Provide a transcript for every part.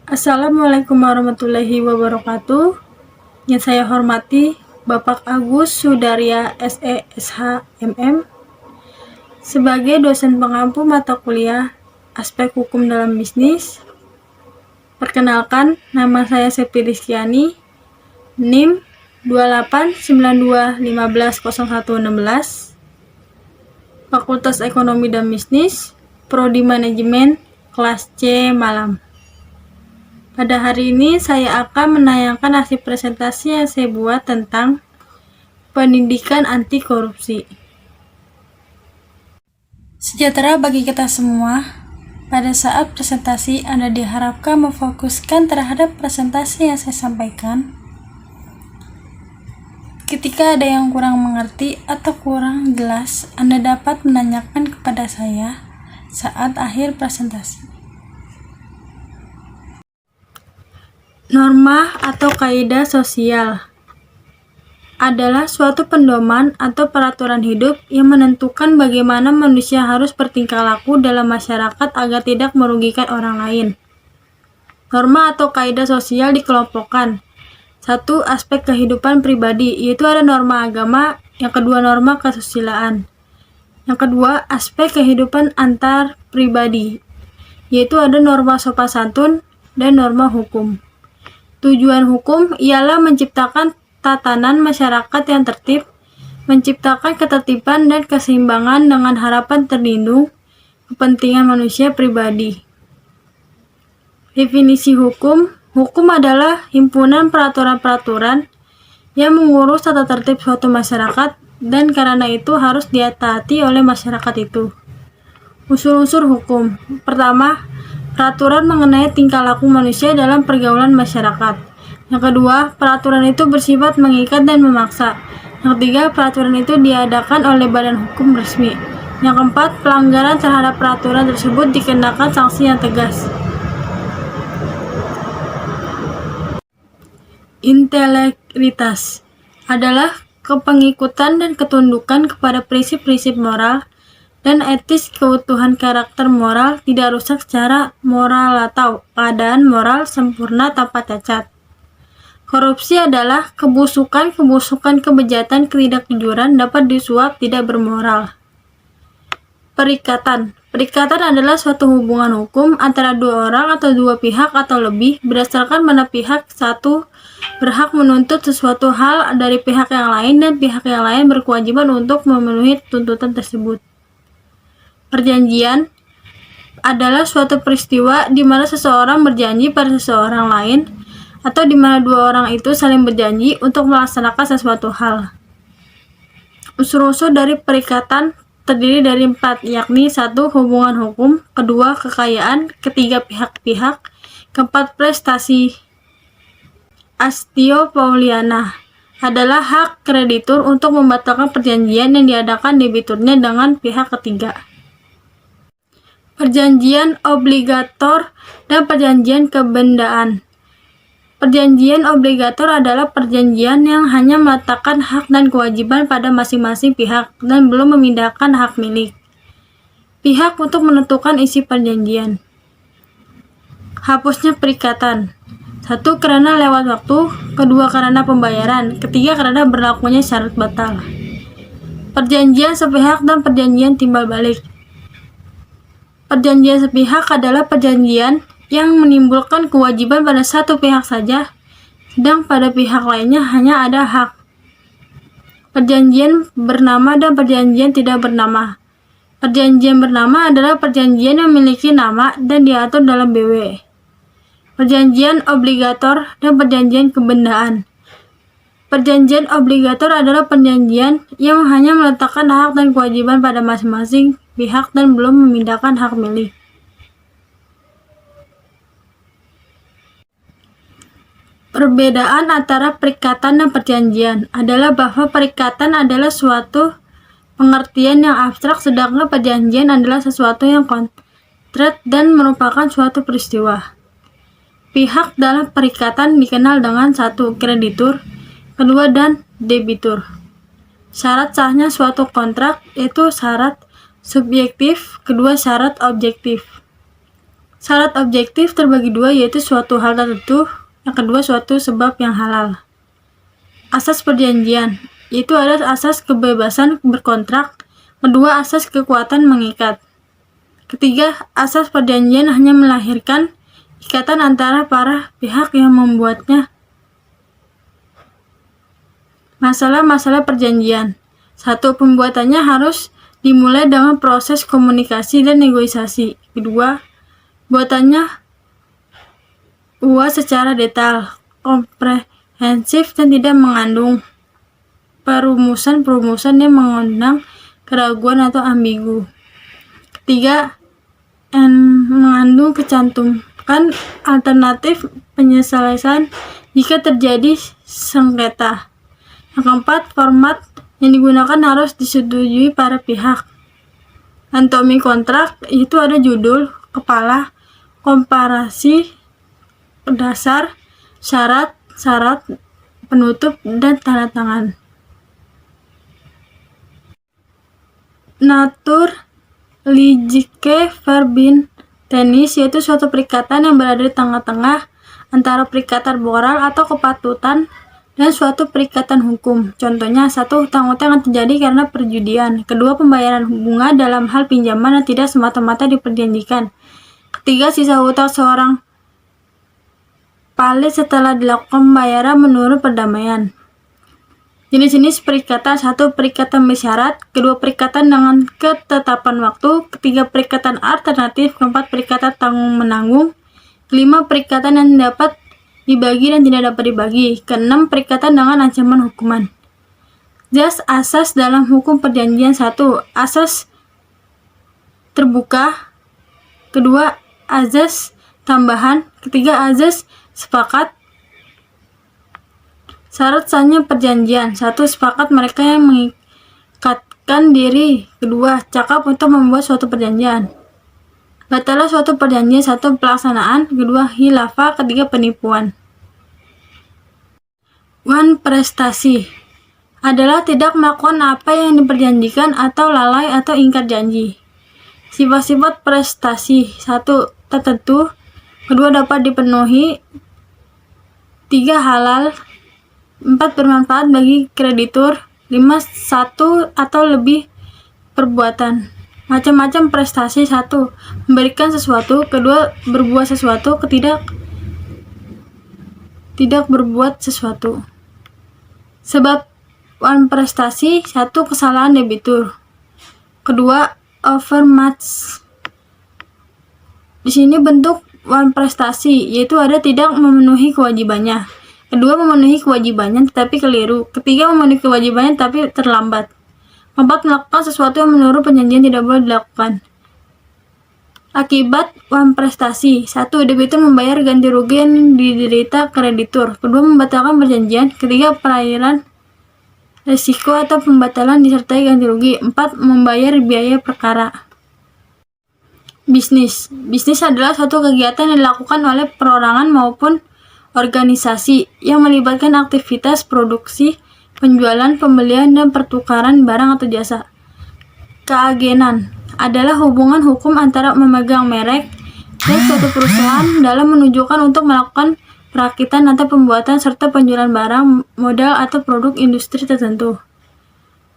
Assalamualaikum warahmatullahi wabarakatuh. Yang saya hormati Bapak Agus Sudarya SE SH MM sebagai dosen pengampu mata kuliah Aspek Hukum dalam Bisnis. Perkenalkan, nama saya Septi Rizkyani, NIM 2892150116, Fakultas Ekonomi dan Bisnis, Prodi Manajemen, kelas C Malam. Pada hari ini saya akan menayangkan hasil presentasi yang saya buat tentang pendidikan anti korupsi. Sejahtera bagi kita semua, pada saat presentasi Anda diharapkan memfokuskan terhadap presentasi yang saya sampaikan. Ketika ada yang kurang mengerti atau kurang jelas, Anda dapat menanyakan kepada saya saat akhir presentasi. Norma atau kaidah sosial adalah suatu pedoman atau peraturan hidup yang menentukan bagaimana manusia harus bertingkah laku dalam masyarakat agar tidak merugikan orang lain. Norma atau kaidah sosial dikelompokkan. Satu, aspek kehidupan pribadi, yaitu ada norma agama. Yang kedua, norma kesusilaan. Yang kedua, aspek kehidupan antar pribadi, yaitu ada norma sopan santun dan norma hukum. Tujuan hukum ialah menciptakan tatanan masyarakat yang tertib, menciptakan ketertiban dan keseimbangan dengan harapan terlindung kepentingan manusia pribadi. Definisi hukum, hukum adalah himpunan peraturan-peraturan yang mengurus tata tertib suatu masyarakat dan karena itu harus ditaati oleh masyarakat itu. Unsur-unsur hukum. Pertama, peraturan mengenai tingkah laku manusia dalam pergaulan masyarakat. Yang kedua, peraturan itu bersifat mengikat dan memaksa. Yang ketiga, peraturan itu diadakan oleh badan hukum resmi. Yang keempat, pelanggaran terhadap peraturan tersebut dikenakan sanksi yang tegas. Integritas adalah kepengikutan dan ketundukan kepada prinsip-prinsip moral dan etis. Keutuhan karakter moral tidak rusak secara moral atau keadaan moral sempurna tanpa cacat. Korupsi adalah kebusukan, kebejatan, ketidakjujuran dapat disuap, tidak bermoral. Perikatan adalah suatu hubungan hukum antara dua orang atau dua pihak atau lebih berdasarkan mana pihak satu berhak menuntut sesuatu hal dari pihak yang lain dan pihak yang lain berkewajiban untuk memenuhi tuntutan tersebut. Perjanjian adalah suatu peristiwa di mana seseorang berjanji pada seseorang lain atau di mana dua orang itu saling berjanji untuk melaksanakan sesuatu hal. Unsur-unsur dari perikatan terdiri dari 4, yakni 1. Hubungan hukum, 2. Kekayaan, 3. Pihak-pihak, 4. Prestasi. Astio Pauliana adalah hak kreditur untuk membatalkan perjanjian yang diadakan debiturnya dengan pihak ketiga. Perjanjian obligator dan perjanjian kebendaan. Perjanjian obligator adalah perjanjian yang hanya meletakkan hak dan kewajiban pada masing-masing pihak dan belum memindahkan hak milik pihak untuk menentukan isi perjanjian. Hapusnya perikatan. 1. Karena lewat waktu, 2. Karena pembayaran, 3. Karena berlakunya syarat batal. Perjanjian sepihak dan perjanjian timbal balik. Perjanjian sepihak adalah perjanjian yang menimbulkan kewajiban pada satu pihak saja, sedang pada pihak lainnya hanya ada hak. Perjanjian bernama dan perjanjian tidak bernama. Perjanjian bernama adalah perjanjian yang memiliki nama dan diatur dalam BW. Perjanjian obligator dan perjanjian kebendaan. Perjanjian obligator adalah perjanjian yang hanya meletakkan hak dan kewajiban pada masing-masing pihak dan belum memindahkan hak milik. Perbedaan antara perikatan dan perjanjian adalah bahwa perikatan adalah suatu pengertian yang abstrak, sedangkan perjanjian adalah sesuatu yang konkret dan merupakan suatu peristiwa. Pihak dalam perikatan dikenal dengan 1. Kreditur, 2. dan debitur. Syarat sahnya suatu kontrak yaitu syarat subjektif, 2. syarat objektif. Syarat objektif terbagi dua, yaitu suatu hal tertentu, yang kedua suatu sebab yang halal. Asas perjanjian, yaitu ada asas kebebasan berkontrak, kedua asas kekuatan mengikat. Ketiga, asas perjanjian hanya melahirkan ikatan antara para pihak yang membuatnya. Masalah-masalah perjanjian. 1. Pembuatannya harus dimulai dengan proses komunikasi dan negosiasi. Kedua, buatannya luas secara detail, komprehensif, dan tidak mengandung perumusan-perumusan yang mengundang keraguan atau ambigu. Ketiga, mengandung kecantumkan alternatif penyelesaian jika terjadi sengketa. Yang keempat, format yang digunakan harus disetujui para pihak. Anatomi kontrak itu ada judul, kepala, komparasi, dasar, syarat, penutup, dan tanda tangan. Naturlijke verbintenis, yaitu suatu perikatan yang berada di tengah-tengah antara perikatan moral atau kepatutan dan suatu perikatan hukum. Contohnya, 1. Hutang-hutang yang terjadi karena perjudian. Kedua, pembayaran bunga dalam hal pinjaman yang tidak semata-mata diperjanjikan. Ketiga, sisa hutang seorang palit setelah dilakukan pembayaran menurut perdamaian. Jenis-jenis perikatan: 1. Perikatan bersyarat. Kedua, perikatan dengan ketetapan waktu. Ketiga, perikatan alternatif. Keempat, perikatan tanggung-menanggung. Kelima, perikatan yang dapat dibagi dan tidak dapat dibagi. Keenam, perikatan dengan ancaman hukuman. Asas dalam hukum perjanjian. 1. Asas terbuka. Kedua, azas tambahan. Ketiga, azas sepakat. Syarat sahnya perjanjian. 1. Sepakat mereka yang mengikatkan diri. Kedua, cakap untuk membuat suatu perjanjian. Batallah suatu perjanjian. 1. Pelaksanaan. Kedua, khilafah. Ketiga, penipuan. Prestasi adalah tidak melakukan apa yang diperjanjikan atau lalai atau ingkar janji. Sifat-sifat prestasi: 1. Tertentu. Kedua, dapat dipenuhi. 3. Halal. 4. Bermanfaat bagi kreditur. 5. Satu atau lebih perbuatan. Macam-macam prestasi: 1. Memberikan sesuatu. Kedua, berbuat sesuatu. Tidak berbuat sesuatu. Sebab prestasi: 1. Kesalahan debitur. Kedua, overmatch. Di sini bentuk prestasi, yaitu ada tidak memenuhi kewajibannya. Kedua, memenuhi kewajibannya tetapi keliru. Ketiga, memenuhi kewajibannya tetapi terlambat. Keempat, melakukan sesuatu yang menurut perjanjian tidak boleh dilakukan. Akibat prestasi: 1. Debitur membayar ganti rugi yang diderita kreditur. Kedua, membatalkan perjanjian. Ketiga, perairan risiko atau pembatalan disertai ganti rugi. 4. Membayar biaya perkara. Bisnis adalah suatu kegiatan yang dilakukan oleh perorangan maupun organisasi yang melibatkan aktivitas produksi, penjualan, pembelian, dan pertukaran barang atau jasa. Keagenan adalah hubungan hukum antara memegang merek dan suatu perusahaan dalam menunjukkan untuk melakukan perakitan atau pembuatan serta penjualan barang, modal, atau produk industri tertentu.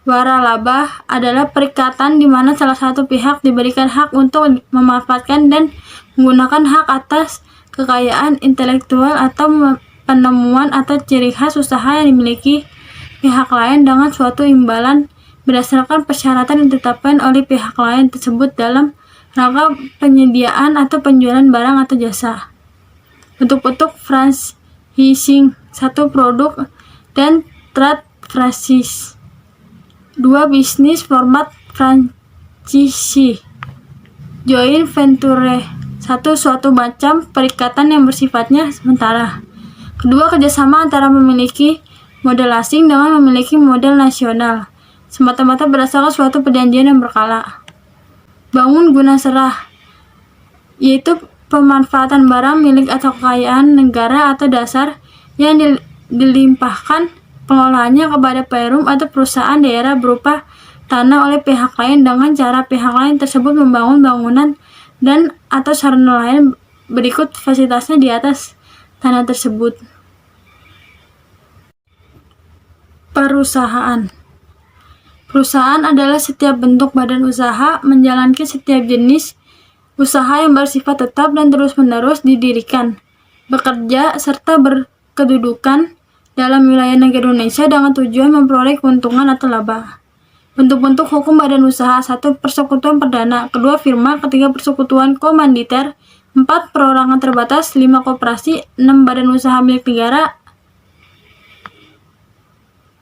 Waralaba adalah perikatan di mana salah satu pihak diberikan hak untuk memanfaatkan dan menggunakan hak atas kekayaan intelektual atau penemuan atau ciri khas usaha yang dimiliki pihak lain dengan suatu imbalan berdasarkan persyaratan yang ditetapkan oleh pihak lain tersebut dalam rangka penyediaan atau penjualan barang atau jasa. Bentuk-bentuk franchising: 1. Produk dan trade franchise. 2. Bisnis format franchise. Joint venture: 1. Suatu macam perikatan yang bersifatnya sementara. Kedua, kerjasama antara memiliki modal asing dengan memiliki modal nasional, semata-mata berdasarkan suatu perjanjian yang berkala. Bangun guna serah, yaitu pemanfaatan barang milik atau kekayaan negara atau dasar yang dilimpahkan pengelolaannya kepada perum atau perusahaan daerah berupa tanah oleh pihak lain dengan cara pihak lain tersebut membangun bangunan dan atau sarana lain berikut fasilitasnya di atas tanah tersebut. Perusahaan. Perusahaan adalah setiap bentuk badan usaha menjalankan setiap jenis usaha yang bersifat tetap dan terus-menerus didirikan, bekerja, serta berkedudukan dalam wilayah negara Indonesia dengan tujuan memperoleh keuntungan atau laba. Bentuk-bentuk hukum badan usaha: 1. Persekutuan perdana. 2. Firma. 3. Persekutuan komanditer. 4. Perorangan terbatas. 5. Koperasi. 6. Badan usaha milik negara.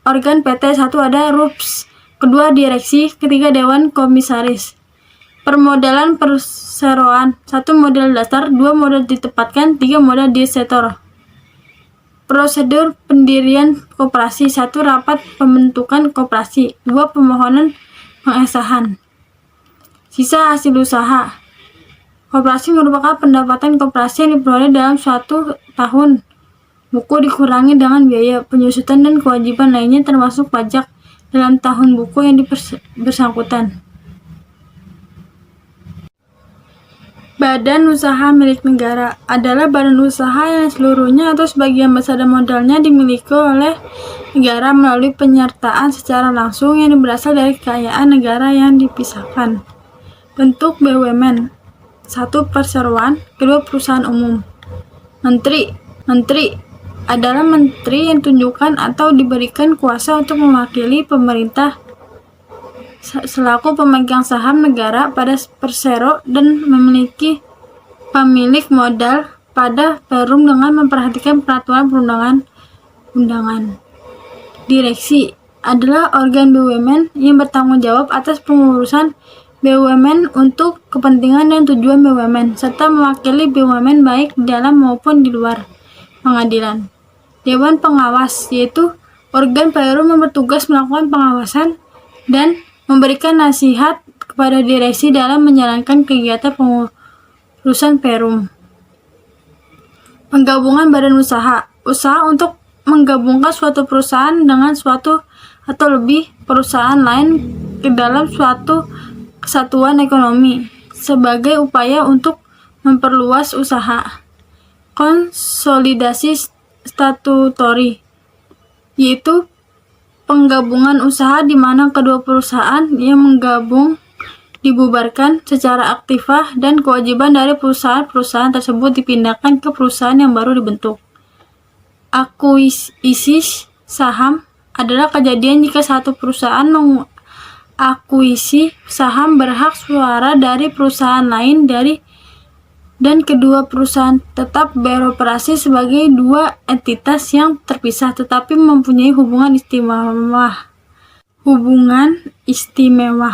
Organ PT. 1. Ada RUPS. 2. Direksi. 3. Dewan Komisaris. Permodalan perseroan: 1. Modal dasar. 2. Modal ditempatkan. 3. Modal disetor. Prosedur pendirian koperasi: 1. Rapat pembentukan koperasi. 2. Permohonan pengesahan. Sisa hasil usaha. Koperasi merupakan pendapatan koperasi yang diperoleh dalam suatu tahun. Buku dikurangi dengan biaya penyusutan dan kewajiban lainnya termasuk pajak dalam tahun buku yang bersangkutan. Badan usaha milik negara adalah badan usaha yang seluruhnya atau sebagian besar modalnya dimiliki oleh negara melalui penyertaan secara langsung yang berasal dari kekayaan negara yang dipisahkan. Bentuk BUMN: 1. Perseroan. 2. Perusahaan umum. Menteri. Menteri adalah menteri yang ditunjukkan atau diberikan kuasa untuk mewakili pemerintah selaku pemegang saham negara pada persero dan memiliki pemilik modal pada perum dengan memperhatikan peraturan perundang-undangan. Direksi adalah organ BUMN yang bertanggung jawab atas pengurusan BUMN untuk kepentingan dan tujuan BUMN serta mewakili BUMN baik di dalam maupun di luar pengadilan. Dewan Pengawas yaitu organ perum yang bertugas melakukan pengawasan dan memberikan nasihat kepada direksi dalam menjalankan kegiatan pengurusan perum. Penggabungan badan usaha: usaha untuk menggabungkan suatu perusahaan dengan suatu atau lebih perusahaan lain ke dalam suatu kesatuan ekonomi sebagai upaya untuk memperluas usaha. Konsolidasi statutori yaitu penggabungan usaha di mana kedua perusahaan yang menggabung dibubarkan secara aktifah dan kewajiban dari perusahaan-perusahaan tersebut dipindahkan ke perusahaan yang baru dibentuk. Akuisisi saham adalah kejadian jika satu perusahaan mengakuisisi saham berhak suara dari perusahaan lain dan kedua perusahaan tetap beroperasi sebagai dua entitas yang terpisah tetapi mempunyai hubungan istimewa.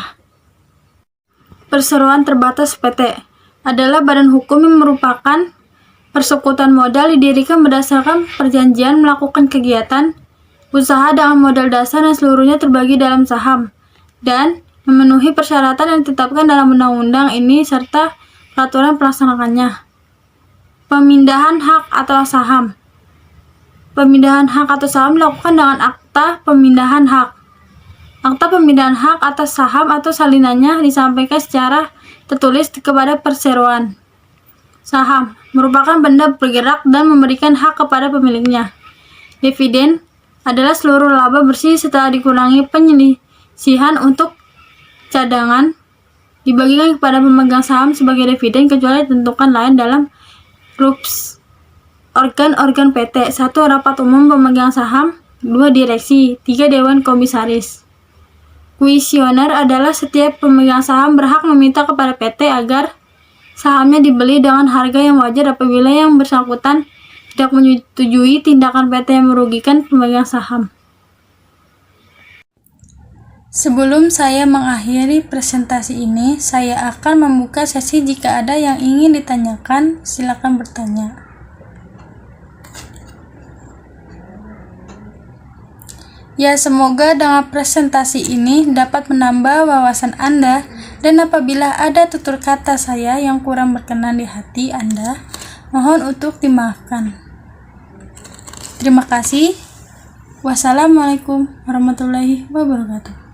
Perseroan terbatas PT adalah badan hukum yang merupakan persekutuan modal didirikan berdasarkan perjanjian melakukan kegiatan usaha dengan modal dasar dan seluruhnya terbagi dalam saham dan memenuhi persyaratan yang ditetapkan dalam undang-undang ini serta peraturan pelaksanaannya. Pemindahan hak atau saham. Pemindahan hak atau saham dilakukan dengan akta pemindahan hak. Akta pemindahan hak atas saham atau salinannya disampaikan secara tertulis kepada perseroan. Saham merupakan benda bergerak dan memberikan hak kepada pemiliknya. Dividen adalah seluruh laba bersih setelah dikurangi penyelisihan untuk cadangan dibagikan kepada pemegang saham sebagai dividen kecuali ditentukan lain dalam RUPS. Organ-organ PT: 1. Rapat umum pemegang saham. 2. Direksi. 3. Dewan Komisaris. Kuisioner adalah setiap pemegang saham berhak meminta kepada PT agar sahamnya dibeli dengan harga yang wajar apabila yang bersangkutan tidak menyetujui tindakan PT yang merugikan pemegang saham. Sebelum saya mengakhiri presentasi ini, saya akan membuka sesi jika ada yang ingin ditanyakan, silakan bertanya. Ya, semoga dengan presentasi ini dapat menambah wawasan Anda dan apabila ada tutur kata saya yang kurang berkenan di hati Anda, mohon untuk dimaafkan. Terima kasih. Wassalamualaikum warahmatullahi wabarakatuh.